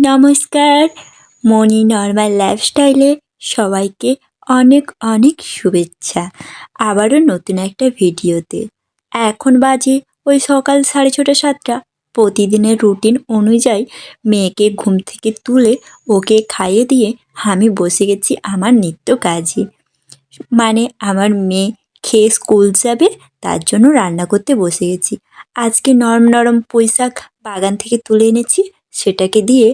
নমস্কার, মনি নর্মাল লাইফস্টাইলে সবাইকে অনেক অনেক শুভেচ্ছা। আবারও নতুন একটা ভিডিওতে। এখন বাজে ওই সকাল 6:30-7টা। প্রতিদিনের রুটিন অনুযায়ী মেয়েকে ঘুম থেকে তুলে ওকে খাইয়ে দিয়ে আমি বসে গেছি আমার নিত্য কাজে। মানে আমার মেয়ে খেয়ে স্কুল যাবে, তার জন্য রান্না করতে বসে গেছি। আজকে নরম নরম পুঁই শাক বাগান থেকে তুলে এনেছি, সেটাকে দিয়ে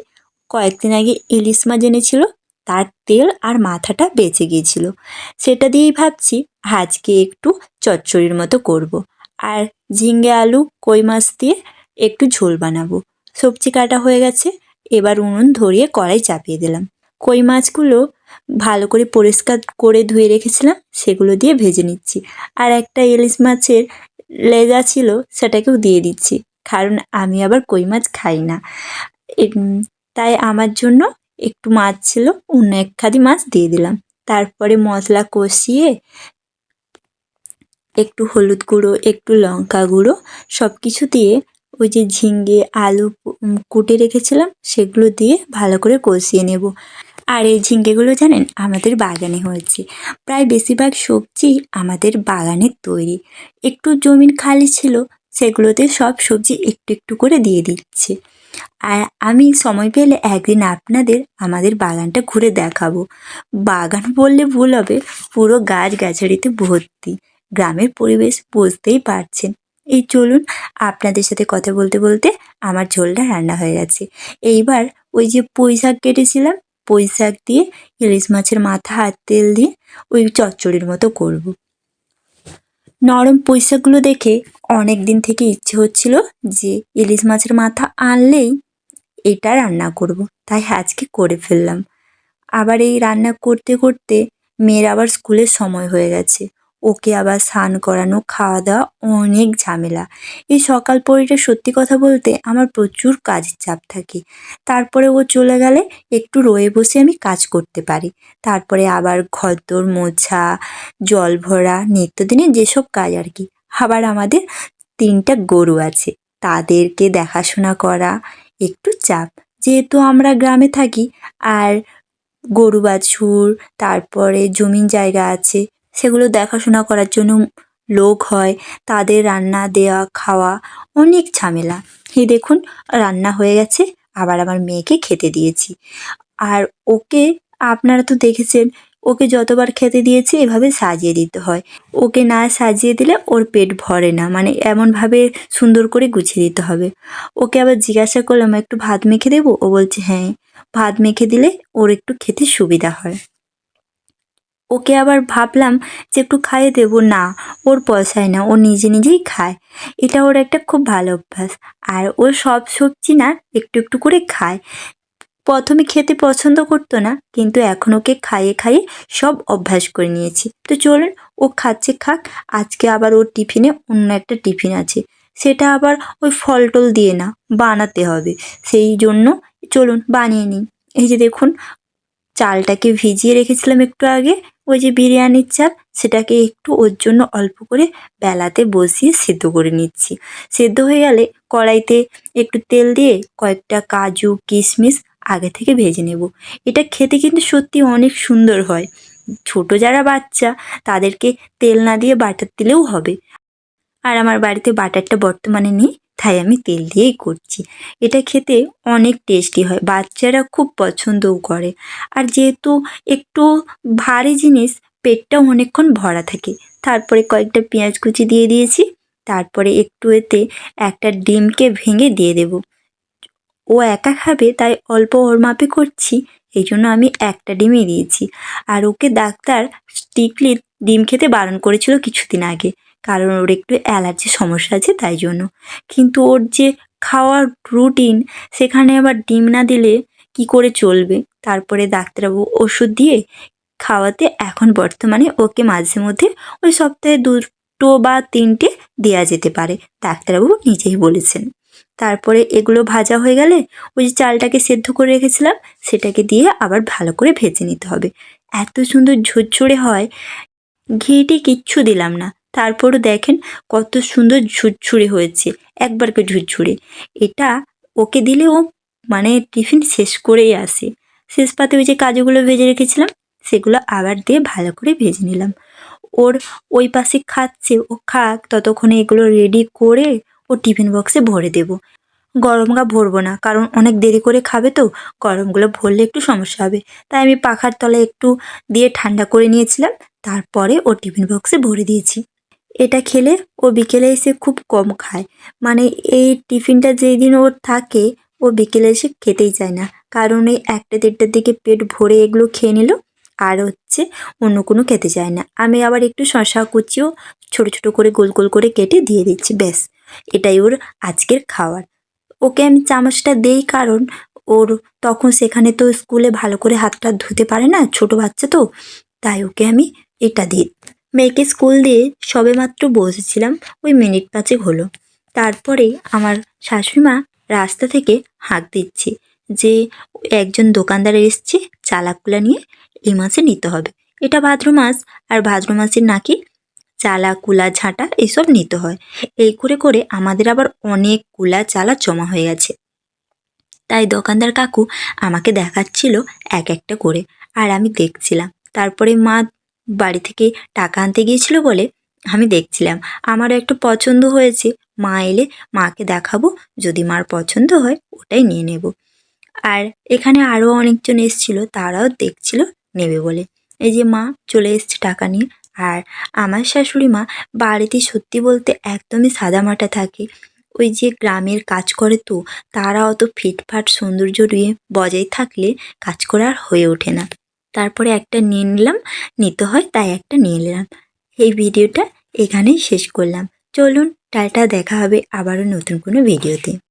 কয়েকদিন আগে ইলিশ মাছ এনেছিল, তার তেল আর মাথাটা বেঁচে গিয়েছিল, সেটা দিয়েই ভাবছি আজকে একটু চচ্চড়ির মতো করব। আর ঝিঙ্গে আলু কই মাছ দিয়ে একটু ঝোল বানাবো। সবজি কাটা হয়ে গেছে, এবার উনুন ধরিয়ে কড়াই চাপিয়ে দিলাম। কই মাছগুলো ভালো করে পরিষ্কার করে ধুয়ে রেখেছিলাম, সেগুলো দিয়ে ভেজে নিচ্ছি। আর একটা ইলিশ মাছের লেজা ছিল, সেটাকেও দিয়ে দিচ্ছি, কারণ আমি আবার কই মাছ খাই না। তাই আমার জন্য একটু মাছ ছিল, অন্য এক খাদি মাছ দিয়ে দিলাম। তারপরে মশলা কষিয়ে একটু হলুদ গুঁড়ো, একটু লঙ্কা গুঁড়ো সব কিছু দিয়ে ওই যে ঝিঙ্গে আলু কুটে রেখেছিলাম সেগুলো দিয়ে ভালো করে কষিয়ে নেব। আর এই ঝিঙ্গেগুলো জানেন আমাদের বাগানে হয়েছে, প্রায় বেশিরভাগ সবজি আমাদের বাগানের তৈরি। একটু জমিন খালি ছিল, সেগুলোতে সব সবজি একটু একটু করে দিয়ে দিচ্ছে। আর আমি সময় পেলে একদিন আপনাদের আমাদের বাগানটা ঘুরে দেখাবো। বাগান বললে ভুল হবে, পুরো গাছগাছালিতে ভর্তি। গ্রামের পরিবেশ বুঝতেই পারছেন। এই চলুন, আপনাদের সাথে কথা বলতে বলতে আমার ঝোলটা রান্না হয়ে গেছে। এইবার ওই যে পুঁই শাক কেটেছিলাম, পুঁই শাক দিয়ে ইলিশ মাছের মাথা আর তেল দিয়ে ওই চচ্চড়ির মতো করব। নরম পুঁই শাকগুলো দেখে অনেক দিন থেকে ইচ্ছে হচ্ছিল যে ইলিশ মাছের মাথা আনলেই এটা রান্না করব, তাই আজকে করে ফেললাম। আবার এই রান্না করতে করতে মেয়ের আবার স্কুলের সময় হয়ে গেছে, ওকে আবার স্নান করানো, খাওয়া দাওয়া, অনেক ঝামেলা। এই সকাল পরিটা সত্যি কথা বলতে আমার প্রচুর কাজের চাপ থাকে। তারপরে ও চলে গেলে একটু রয়ে বসে আমি কাজ করতে পারি। তারপরে আবার ঘরদোর মোছা, জল ভরা, নিত্যদিনের যেসব কাজ আর কি। আবার আমাদের 3টা গরু আছে, তাদেরকে দেখাশোনা করা একটু চাপ। যেহেতু আমরা গ্রামে থাকি আর গরু বাছুর, তারপরে জমিন জায়গা আছে, সেগুলো দেখাশোনা করার জন্য লোক হয়, তাদের রান্না দেওয়া খাওয়া অনেক ঝামেলা। এই দেখুন রান্না হয়ে গেছে, আবার আমার মেয়েকে খেতে দিয়েছি। আর ওকে আপনারা তো দেখেছেন, ওকে যতবার খেতে দিয়েছি এভাবে সাজিয়ে দিতে হয়। ওকে না সাজিয়ে দিলে ওর পেট ভরে না, মানে এমনভাবে সুন্দর করে গুছিয়ে দিতে হবে। ওকে আবার জিজ্ঞাসা করলাম একটু ভাত মেখে দেবো, ও বলছে হ্যাঁ, ভাত মেখে দিলে ওর একটু খেতে সুবিধা হয়। ওকে আবার ভাবলাম যে একটু খাইয়ে দেবো, না, ওর পয়সায় না, ও নিজে নিজেই খায়। এটা ওর একটা খুব ভালো অভ্যাস। আর ও সব সবজি না একটু একটু করে খায়। প্রথমে খেতে পছন্দ করতো না, কিন্তু এখন ওকে খাইয়ে খাইয়ে সব অভ্যাস করে নিয়েছি। তো চলুন, ও খাচ্ছে খাক। আজকে আবার ওর টিফিনে অন্য একটা টিফিন আছে, সেটা আবার ওই ফল টল দিয়ে না, বানাতে হবে। সেই জন্য চলুন বানিয়ে নিই। এই যে দেখুন, চালটাকে ভিজিয়ে রেখেছিলাম একটু আগে, ওই যে বিরিয়ানির চাল, সেটাকে একটু ওর জন্য অল্প করে বেলাতে বসিয়ে সেদ্ধ করে নিচ্ছি। সেদ্ধ হয়ে গেলে কড়াইতে একটু তেল দিয়ে কয়েকটা কাজু কিশমিশ আগে থেকে ভেজে নেব। এটা খেতে কিন্তু সত্যি অনেক সুন্দর হয়। ছোট যারা বাচ্চা, তাদেরকে তেল না দিয়ে বাটার দিলেও হবে। আর আমার বাড়িতে বাটারটা বর্তমানে নেই, তাই আমি তেল দিয়েই করছি। এটা খেতে অনেক টেস্টি হয়, বাচ্চারা খুব পছন্দও করে। আর যেহেতু একটু ভারী জিনিস, পেটটাও অনেকক্ষণ ভরা থাকে। তারপরে কয়েকটা পেঁয়াজ কুচি দিয়ে দিয়েছি, তারপরে একটু এতে একটা ডিমকে ভেঙে দিয়ে দেব। ও একা খাবে তাই অল্প ওর মাপে করছি, এই জন্য আমি একটা ডিমই দিয়েছি। আর ওকে ডাক্তার স্ট্রিক্টলি ডিম খেতে বারণ করেছিল কিছুদিন আগে, কারণ ওর একটু অ্যালার্জির সমস্যা আছে তাই জন্য। কিন্তু ওর যে খাওয়ার রুটিন, সেখানে আবার ডিম না দিলে কি করে চলবে। তারপরে ডাক্তারবাবু ওষুধ দিয়ে খাওয়াতে এখন বর্তমানে ওকে মাঝে মধ্যে ওই সপ্তাহে 2টো বা 3টে দেওয়া যেতে পারে, ডাক্তারবাবু নিজেই বলেছেন। তারপরে এগুলো ভাজা হয়ে গেলে ওই যে চালটাকে সেদ্ধ করে রেখেছিলাম, সেটাকে দিয়ে আবার ভালো করে ভেজে নিতে হবে। এত সুন্দর ঝুরঝুরে হয়, ঘিটি কিচ্ছু দিলাম না, তারপরও দেখেন কত সুন্দর ঝুরঝুরে হয়েছে, একবারকে ঝুরঝুরে। এটা ওকে দিলে ও মানে টিফিন শেষ করেই আসে। শেষ পাতে ওই যে কাজুগুলো ভেজে রেখেছিলাম সেগুলো আবার দিয়ে ভালো করে ভেজে নিলাম। ওর ওই পাশে খাচ্ছে, ও খাক ততক্ষণে এগুলো রেডি করে ও টিফিন বক্সে ভরে দেবো। গরমটা ভরবো না, কারণ অনেক দেরি করে খাবে তো, গরমগুলো ভরলে একটু সমস্যা হবে। তাই আমি পাখার তলায় একটু দিয়ে ঠান্ডা করে নিয়েছিলাম, তারপরে ও টিফিন বক্সে ভরে দিয়েছি। এটা খেলে ও বিকেলে এসে খুব কম খায়। মানে এই টিফিনটা যেই দিন ওর থাকে ও বিকেলে এসে খেতেই চায় না, কারণ এই 1টা-1:30টার দিকে পেট ভরে এগুলো খেয়ে নিল, আর হচ্ছে অন্য কোনো খেতে চায় না। আমি আবার একটু শশা কুচিও ছোট ছোট করে গোল গোল করে কেটে দিয়ে দিচ্ছি, ব্যাস এটাই ওর আজকের খাওয়ার। ওকে আমি চামচটা দেই, কারণ ওর তখন সেখানে তো স্কুলে ভালো করে হাতটা ধুতে পারে না, ছোট বাচ্চা তো, তাই ওকে আমি এটা দিই। মেয়েকে স্কুল দিয়ে সবেমাত্র বসেছিলাম, ওই মিনিট 5 হলো। তারপরেই আমার শাশুড়িমা রাস্তা থেকে হাঁক দিচ্ছে যে একজন দোকানদার এসছে চালাকুলা নিয়ে, এই মাসে নিতে হবে। এটা ভাদ্র মাস, আর ভাদ্র মাসের নাকি চালা কুলা ঝাঁটা এসব নিতে হয়। এই করে করে আমাদের আবার অনেক কুলা চালা জমা হয়ে গেছে। তাই দোকানদার কাকু আমাকে দেখাচ্ছিল এক একটা করে, আর আমি দেখছিলাম। তারপরে মা বাড়ি থেকে টাকা আনতে গিয়েছিল বলে আমি দেখছিলাম। আমারও একটু পছন্দ হয়েছে, মা এলে মাকে দেখাবো, যদি মার পছন্দ হয় ওটাই নিয়ে নেব। আর এখানে আরও অনেকজন এসেছিল, তারাও দেখছিল নেবে বলে। এই যে মা চলে এসছে টাকা নিয়ে। আর আমার শাশুড়ি মা বাড়িতে সত্যি বলতে একদমই সাদামাটা থাকে। ওই যে গ্রামের কাজ করে তো, তারা অত ফিটফাট সৌন্দর্য নিয়ে বজায় থাকলে কাজ করা আর হয়ে ওঠে না। তারপরে একটা নিয়ে নিলাম, নিতে হয় তাই একটা নিয়ে নিলাম। এই ভিডিওটা এখানেই শেষ করলাম। চলুন টাটা, দেখা হবে আবারও নতুন কোনো ভিডিওতে।